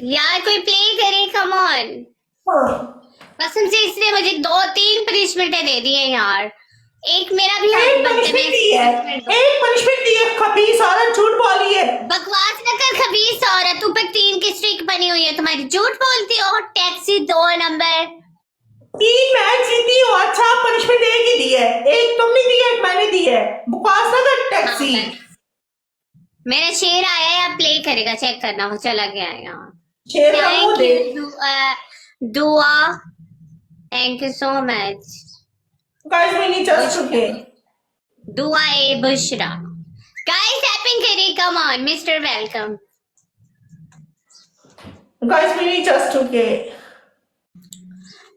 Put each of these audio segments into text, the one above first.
यार कोई प्ले करे, कम ऑन। हाँ, कसम से इसने मुझे 2-3 पनिशमेंटें दे दी है यार। एक मेरा भी हक एक बनता है, मैं पनिशमेंट दी इसको है। पनिशमेंट दूं। एक पनिशमेंट दी है, खबीस औरत झूठ बोली है। बकवास न कर खबीस औरत, ऊपर 3 की स्ट्रिक बनी हुई है तुम्हारी, झूठ बोलती हो। Taxi 2 number. 3 मैच जीती हो, अच्छा पनिशमेंट एक ही दी है। एक तुमने दी है, एक मैंने दी है। बकवास ना कर हाँ टैक्सी। बस, मेरा शेर आया है, अब प्ले करेगा, चेक करना। वो चला गया है यार। शेर का मुंह थैंक दे। You Dua, thank you so much. Guys we need just to Bushra, के। दुआ ए बुशरा। गाइस हैपिंग करिए, come on mister, welcome. Guys we need just to के।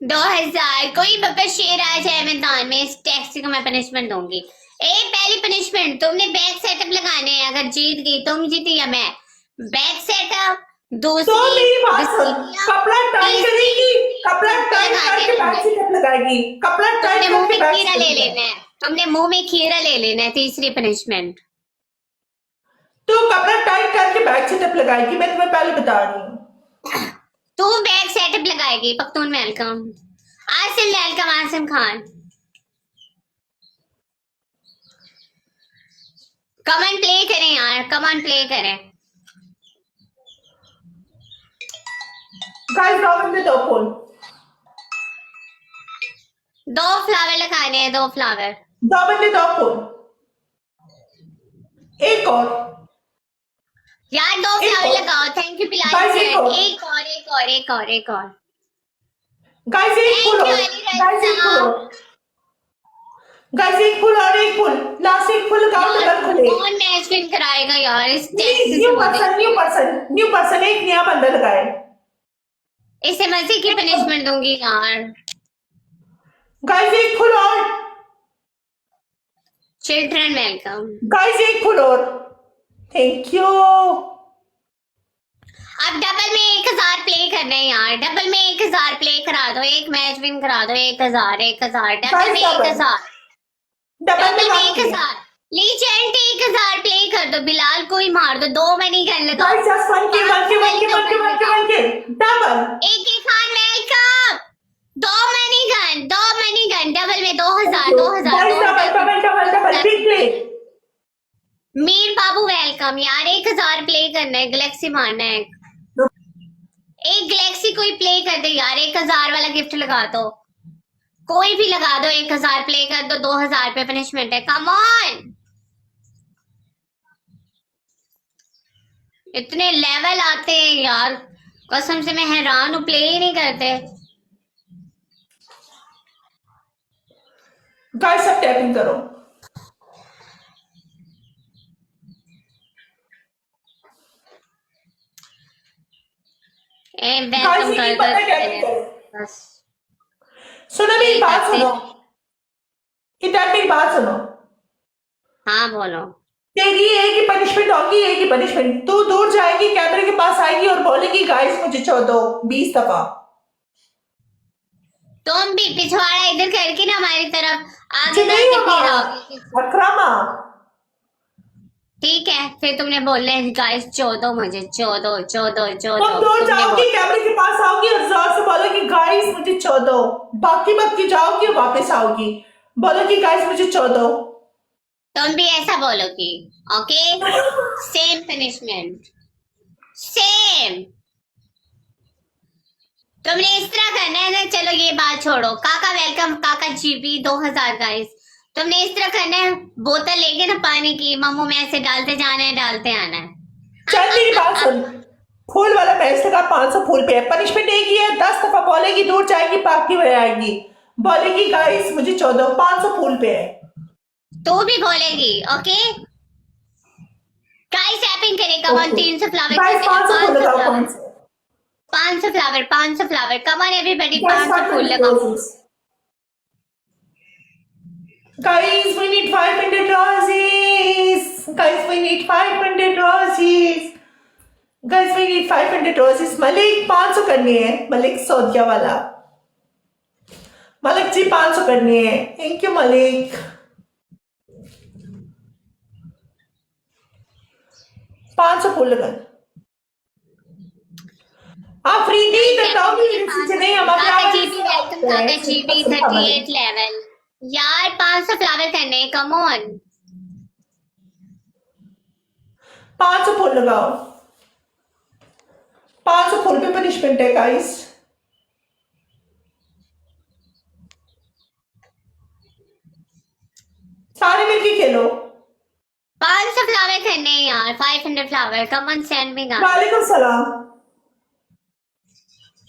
2000 कोई बब्बर शेर आ जाए मैदान में, इस टैक्सी को मैं पनिशमेंट दूंगी। पहली पनिशमेंट, तुमने बैक सेटअप लगाने हैं। अगर जीत गई, तुम जीती या मैं। Back setup. तो दूसरी मेरी बात सुन, बिस्किटियां। कपड़ा टाइट तीसरी करेगी, कपड़ा चप्पल टाइट लगाने करके बैक होंगे। सीट लगाएगी, कपड़ा तुमने टाइट मुंह करके में बैक खीरा सीट ले लगाएगी। लेना है। तुमने मुंह में खीरा ले लेना है, तीसरी पनिशमेंट। तो कपड़ा टाइट करके बैक सीट लगाएगी, मैं तुम्हें पहले बता रही हूँ। तू बैक सेटअप लगाएगी, Pakhtun welcome. Asim welcome, Asim Khan. Comment play करें यार, कमेंट प्ले करें। गाइस दो बंदे दो फूल। 2 फ्लावर लगाने हैं, 2 फ्लावर। दो बंदे दो फूल। एक और। यार 2 एक फ्लावर और। लगाओ, थैंक यू पिलानी गाइस एक सेठ। और। एक और, एक और, एक और, एक और। गाइस एक फूल थैंक यू और। अली गाइस एक फूल रजा। और। गाइस एक फूल और एक फूल। लास्ट एक फूल लगाओ, यार डबल खुले। कौन मैच विन कराएगा यार, इस प्लीज टैक्सी से न्यू मुझे। Person, new person, new person, एक नया बंदा लगाए। इसे मजे की पनिशमेंट दूंगी यार। गाइस एक फूल और। Children welcome. गाइस एक फूल और। Thank you. अब डबल में 1000 प्ले करना है यार, डबल में 1000 प्ले करा दो, एक मैच विन करा दो। 1000, 1000, डबल गाइस में डबल। 1000। डबल में डबल में बात किया। 1000। लीजेंड 1000 प्ले कर दो, बिलाल को ही मार दो। 2 मनी गन लगाओ। Guys just one K, one K, one K, one K, one K, one K. Double. एक ही Khan welcome. 2 money gun, 2 money gun, double में 2000, 2000, guys double, 2000। Double, double, double, big play. Mir Babu welcome यार, 1000 play करना है, Galaxy मारना है। एक Galaxy कोई प्ले कर दे यार, 1000 वाला गिफ्ट लगा दो। कोई भी लगा दो, 1000 प्ले कर दो, 2000 पे पनिशमेंट है, कम ऑन। इतने लेवल आते हैं यार, कसम से मैं हैरान हूँ, प्ले ही नहीं करते। गाइस सब टैपिंग करो। गाइस वेलकम ये नहीं कर पता कर टैपिंग करो। बस सुनो मेरी यही बात करते। सुनो। इधर मेरी बात सुनो। हाँ बोलो। तेरी एक ही पनिशमेंट होगी, एक ही पनिशमेंट। तू दूर जाएगी, कैमरे के पास आएगी और बोलेगी गाइस मुझे छोड़ दो 20 दफा। तुम भी पिछवाड़ा इधर करके ना हमारी तरफ आगे नहीं जाके होगा फिर आओगे। अक्रमा। ठीक है, फिर तुमने बोलना है गाइस 14 मुझे 14 14 तुम 14 दूर तुमने जाओगी, बोल। कैमरे के पास आओगी और जोर से बोलोगी गाइस मुझे छोड़ दो। बाकी बाकी जाओगी और वापस आओगी, बोलोगी गाइस मुझे छोड़ दो। तुम भी ऐसा बोलोगी, ओके। Same punishment, same. तुमने इस तरह करना है ना। चलो ये बात छोड़ो, काका वेलकम, काका जीबी 2000 गाइस। तुमने इस तरह करना है, बोतल लेके ना पानी की, मम्मू में ऐसे डालते जाना है, डालते आना है। चल मेरी बात सुन। फूल वाला मैच लगा, 500 फूल पे है। पनिशमेंट एक ही है, 10 दफा बोलेगी दूर जाएगी, बाकी वह आएगी, बोलेगी गाइस मुझे छोड़ दो, 500 फूल पे है। तू भी बोलेगी, ओके। गाइस टैपिंग करेगा, वन 300 फ्लावर गाइस 500 फूल 500 लगाओ, flower, 500। 500 flower, 500 flower, come on everybody, guys 500 फूल 500 लगाओ। roses। Guys, we need 500 roses. Guys, we need 500 roses. Guys, we need 500 roses. Malik 500 करनी है, मलिक सौदिया वाला। मलिक जी 500 करनी है। Thank you Malik. 500 फूल लगा। बताओगे किसी से नहीं हम जीबी वेलकम काका जीबी 38 लेवल यार 500 फ्लावर करने हैं कम ऑन 500 फुल लगाओ 500 फुल पे पनिशमेंट है गाइस सारे मिलके खेलो 500 फ्लावर करने हैं यार 500 flower come on send me वालेकुम सलाम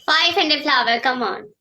500 flower, come on.